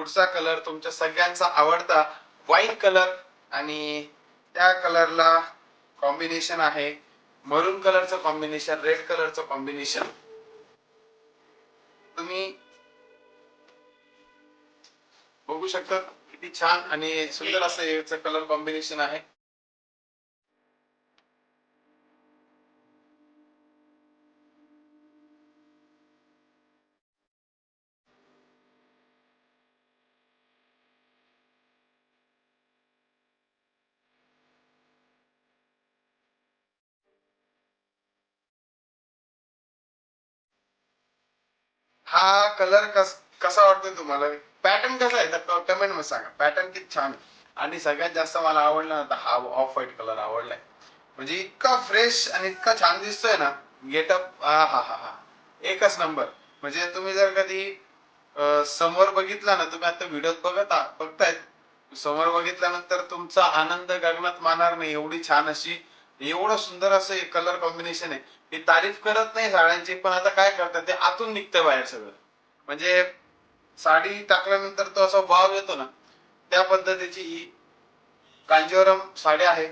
पुढचा कलर तुमच्या सगळ्यांचा आवडता वाईन कलर आणि त्या कलरला कॉम्बिनेशन आहे मरून कलरचं कॉम्बिनेशन, रेड कलरचं कॉम्बिनेशन. तुम्ही बघू शकता किती छान आणि सुंदर असं याचं कलर कॉम्बिनेशन आहे. हा कलर कसा वाटतोय तुम्हाला? पॅटर्न कसा आहे तर कमेंट मध्ये सांगा. पॅटर्न किती छान आहे. आणि सगळ्यात जास्त मला आवडला ना हा ऑफ व्हाईट कलर आवडलाय. म्हणजे इतका फ्रेश आणि इतका छान दिसतोय ना गेटअप. हा हा हा हा एकच नंबर. म्हणजे तुम्ही जर कधी समोर बघितला ना, तुम्ही आता व्हिडिओत बघताय, समोर बघितल्यानंतर तुमचा आनंद गगनात मानणार नाही. एवढी छान अशी, एवढं सुंदर असं कलर कॉम्बिनेशन आहे. ही तारीफ करत नाही साड्यांची, पण आता काय करतात ते आतून निघतं बाहेर सगळं. म्हणजे साडी टाकल्यानंतर तो असा वाव येतो ना, त्या पद्धतीची ही कांजीवरम साडी आहे.